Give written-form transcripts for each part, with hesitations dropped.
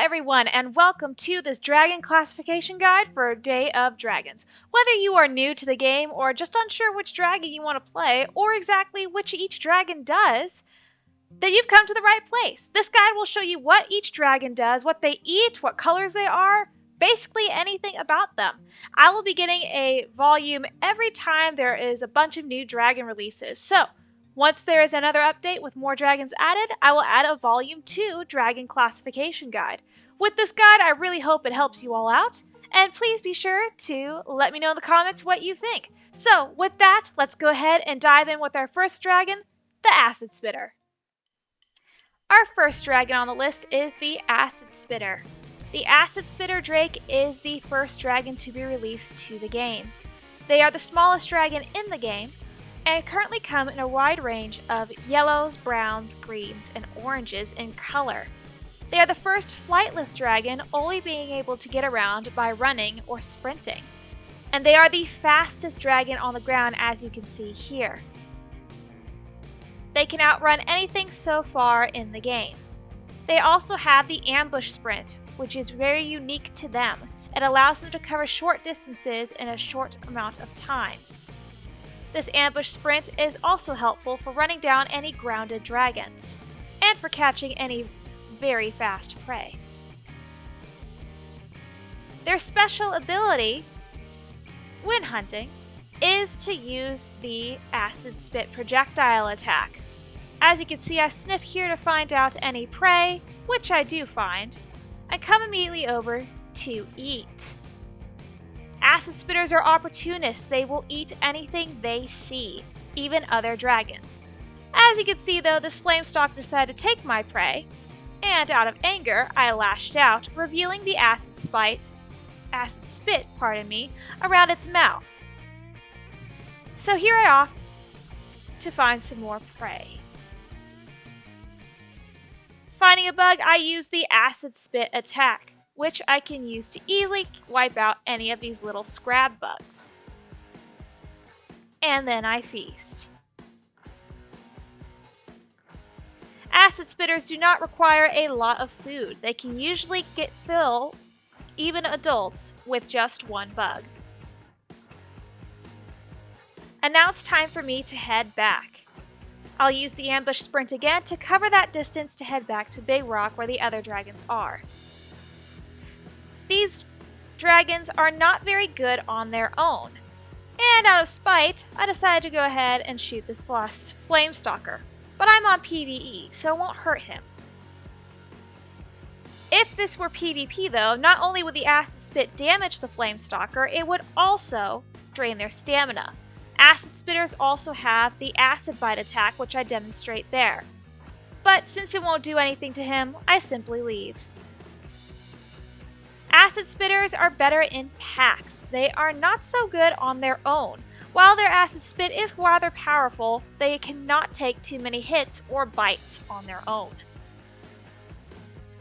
everyone, and welcome to this dragon classification guide for Day of Dragons. Whether you are new to the game or just unsure which dragon you want to play or exactly which each dragon does, then you've come to the right place. This guide will show you what each dragon does, what they eat, what colors they are, basically anything about them. I will be getting a volume every time there is a bunch of new dragon releases. So, once there is another update with more dragons added, I will add a Volume 2 Dragon Classification Guide. With this guide, I really hope it helps you all out, and please be sure to let me know in the comments what you think. So, with that, let's go ahead and dive in with our first dragon, the Acid Spitter. Our first dragon on the list is the Acid Spitter. The Acid Spitter Drake is the first dragon to be released to the game. They are the smallest dragon in the game, and currently come in a wide range of yellows, browns, greens, and oranges in color. They are the first flightless dragon, only being able to get around by running or sprinting. And they are the fastest dragon on the ground, as you can see here. They can outrun anything so far in the game. They also have the ambush sprint, which is very unique to them. It allows them to cover short distances in a short amount of time. This ambush sprint is also helpful for running down any grounded dragons, and for catching any very fast prey. Their special ability, when hunting, is to use the Acid Spit projectile attack. As you can see, I sniff here to find out any prey, which I do find, and come immediately over to eat. Acid Spitters are opportunists. They will eat anything they see, even other dragons. As you can see though, this Flamestalker decided to take my prey, and out of anger, I lashed out, revealing the acid spit, around its mouth. So here I off to find some more prey. Finding a bug, I use the Acid Spit attack, which I can use to easily wipe out any of these little scrab bugs. And then I feast. Acid Spitters do not require a lot of food. They can usually fill even adults with just one bug. And now it's time for me to head back. I'll use the ambush sprint again to cover that distance to head back to Big Rock where the other dragons are. These dragons are not very good on their own, and out of spite, I decided to go ahead and shoot this Flamestalker, but I'm on PvE, so it won't hurt him. If this were PvP though, not only would the Acid Spit damage the Flamestalker, it would also drain their stamina. Acid Spitters also have the Acid Bite attack, which I demonstrate there. But since it won't do anything to him, I simply leave. Acid Spitters are better in packs. They are not so good on their own. While their Acid Spit is rather powerful, they cannot take too many hits or bites on their own.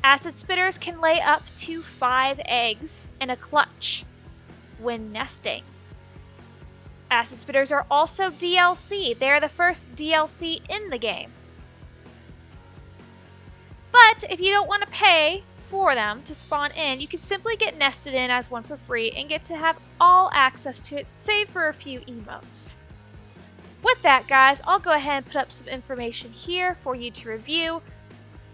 Acid Spitters can lay up to 5 eggs in a clutch when nesting. Acid Spitters are also DLC. They are the first DLC in the game. But if you don't want to pay for them to spawn in, you can simply get nested in as one for free and get to have all access to it, save for a few emotes. With that, guys, I'll go ahead and put up some information here for you to review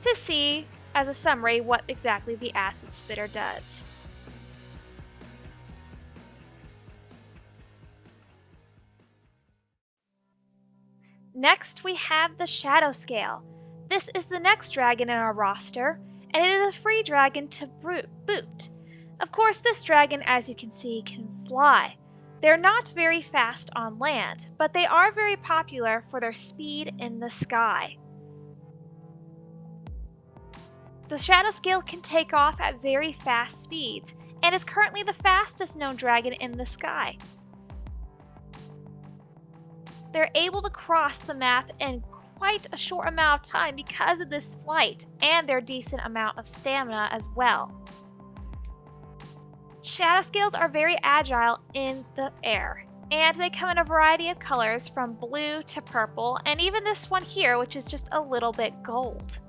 to see, as a summary, what exactly the Acid Spitter does. Next, we have the Shadow Scale. This is the next dragon in our roster, and it is a free dragon to boot. Of course, this dragon, as you can see, can fly. They're not very fast on land, but they are very popular for their speed in the sky. The Shadow Scale can take off at very fast speeds, and is currently the fastest known dragon in the sky. They're able to cross the map in quite a short amount of time because of this flight and their decent amount of stamina as well. Shadow Scales are very agile in the air, and they come in a variety of colors from blue to purple, and even this one here, which is just a little bit gold.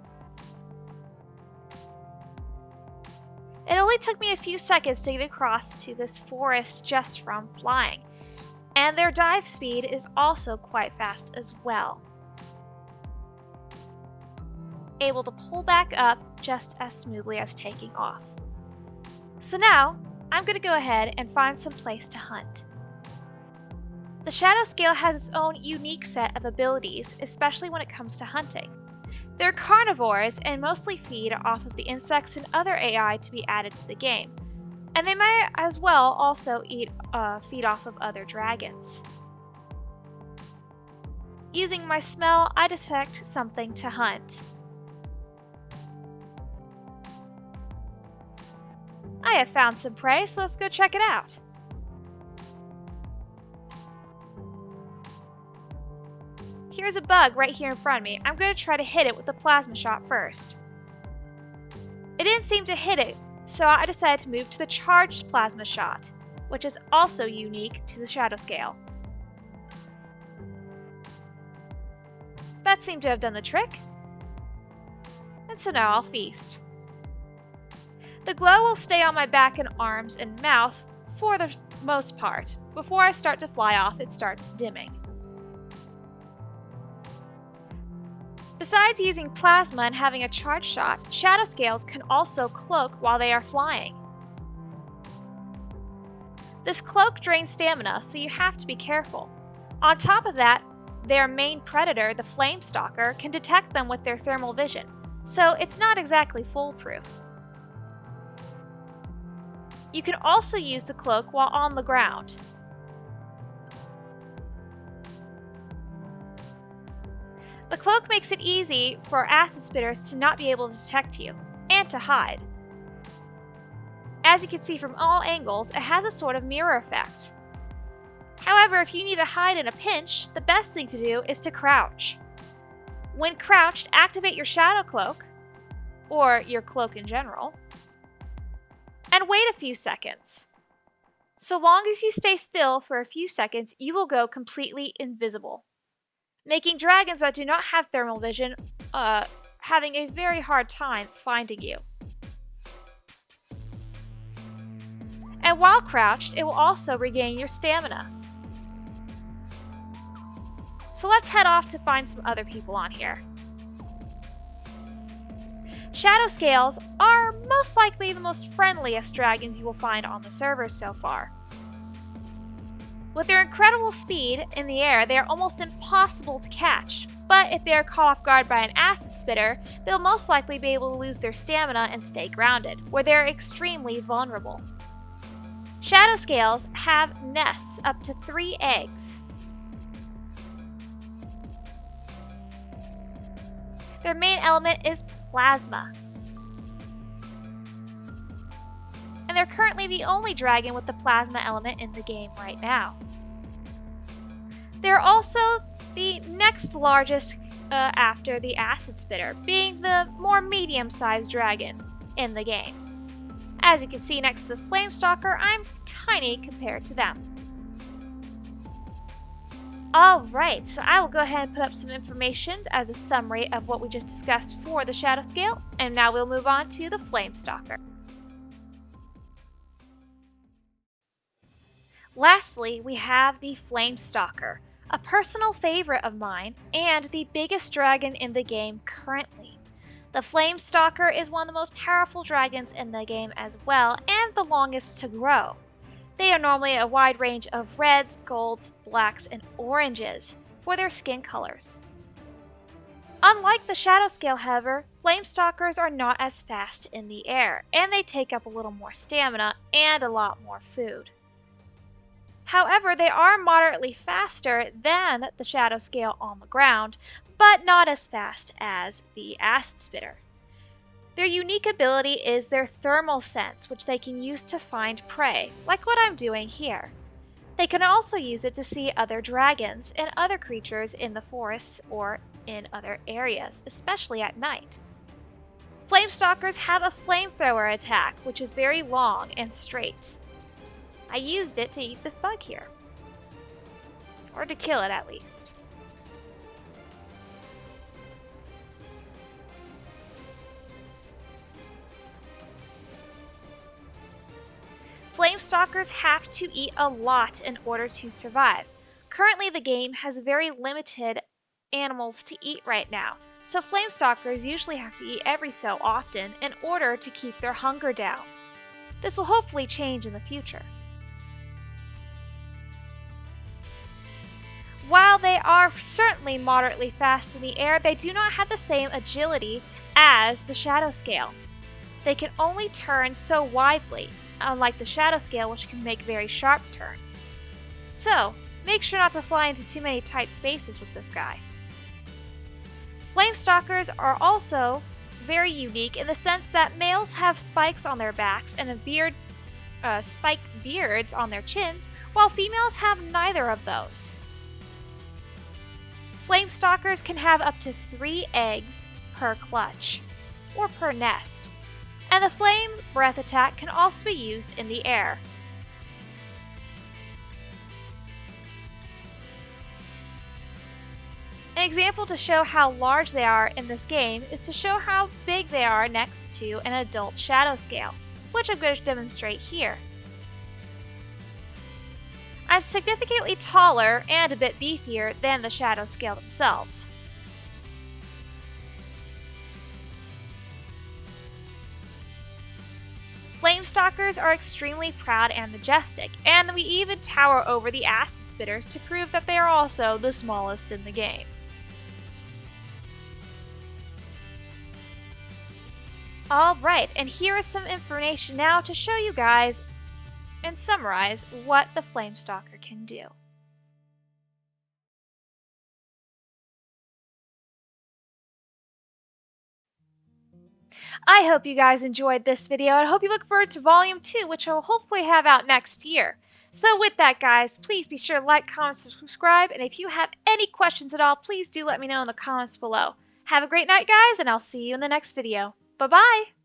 It only took me a few seconds to get across to this forest just from flying, and their dive speed is also quite fast as well, able to pull back up just as smoothly as taking off. So now, I'm going to go ahead and find some place to hunt. The shadow scale has its own unique set of abilities, especially when it comes to hunting. They're carnivores and mostly feed off of the insects and other AI to be added to the game, and they may as well also feed off of other dragons. Using my smell, I detect something to hunt. I have found some prey, so let's go check it out. Here's a bug right here in front of me. I'm going to try to hit it with the plasma shot first. It didn't seem to hit it, so I decided to move to the charged plasma shot, which is also unique to the shadow scale. That seemed to have done the trick. And so now I'll feast. The glow will stay on my back and arms and mouth for the most part. Before I start to fly off, it starts dimming. Besides using plasma and having a charge shot, shadow scales can also cloak while they are flying. This cloak drains stamina, so you have to be careful. On top of that, their main predator, the flame stalker, can detect them with their thermal vision, so it's not exactly foolproof. You can also use the cloak while on the ground. The cloak makes it easy for acid spitters to not be able to detect you, and to hide. As you can see from all angles, it has a sort of mirror effect. However, if you need to hide in a pinch, the best thing to do is to crouch. When crouched, activate your shadow cloak, or your cloak in general, and wait a few seconds. So long as you stay still for a few seconds, you will go completely invisible, making dragons that do not have thermal vision having a very hard time finding you. And while crouched, it will also regain your stamina. So let's head off to find some other people on here. Shadow scales are most likely the most friendliest dragons you will find on the server so far. With their incredible speed in the air, they are almost impossible to catch, but if they are caught off guard by an acid spitter, they'll most likely be able to lose their stamina and stay grounded, where they're extremely vulnerable. Shadow scales have nests up to 3 eggs. Their main element is plasma. And they're currently the only dragon with the plasma element in the game right now. They're also the next largest after the acid spitter, being the more medium-sized dragon in the game. As you can see next to this flame stalker, I'm tiny compared to them. Alright, so I will go ahead and put up some information as a summary of what we just discussed for the shadow scale, and now we'll move on to the flame stalker. Lastly, we have the flame stalker, a personal favorite of mine and the biggest dragon in the game currently. The flame stalker is one of the most powerful dragons in the game as well, and the longest to grow. They are normally a wide range of reds, golds, blacks, and oranges for their skin colors. Unlike the shadow scale, however, flame stalkers are not as fast in the air, and they take up a little more stamina and a lot more food. However, they are moderately faster than the shadow scale on the ground, but not as fast as the acid spitter. Their unique ability is their thermal sense, which they can use to find prey, like what I'm doing here. They can also use it to see other dragons and other creatures in the forests or in other areas, especially at night. Flamestalkers have a flamethrower attack, which is very long and straight. I used it to eat this bug here. Or to kill it, at least. Flamestalkers have to eat a lot in order to survive. Currently, the game has very limited animals to eat right now, so Flamestalkers usually have to eat every so often in order to keep their hunger down. This will hopefully change in the future. While they are certainly moderately fast in the air, they do not have the same agility as the Shadow Scale. They can only turn so widely, unlike the Shadow Scale, which can make very sharp turns. So, make sure not to fly into too many tight spaces with this guy. Flamestalkers are also very unique in the sense that males have spikes on their backs and spiked beards on their chins, while females have neither of those. Flamestalkers can have up to 3 eggs per clutch, or per nest, and the flame breath attack can also be used in the air. An example to show how large they are in this game is to show how big they are next to an adult Shadow Scale, which I'm going to demonstrate here. I'm significantly taller and a bit beefier than the Shadow Scale themselves. Flamestalkers are extremely proud and majestic, and we even tower over the acid spitters to prove that they are also the smallest in the game. Alright, and here is some information now to show you guys and summarize what the Flamestalker can do. I hope you guys enjoyed this video, and I hope you look forward to Volume 2, which I will hopefully have out next year. So with that, guys, please be sure to like, comment, subscribe, and if you have any questions at all, please do let me know in the comments below. Have a great night, guys, and I'll see you in the next video. Bye-bye!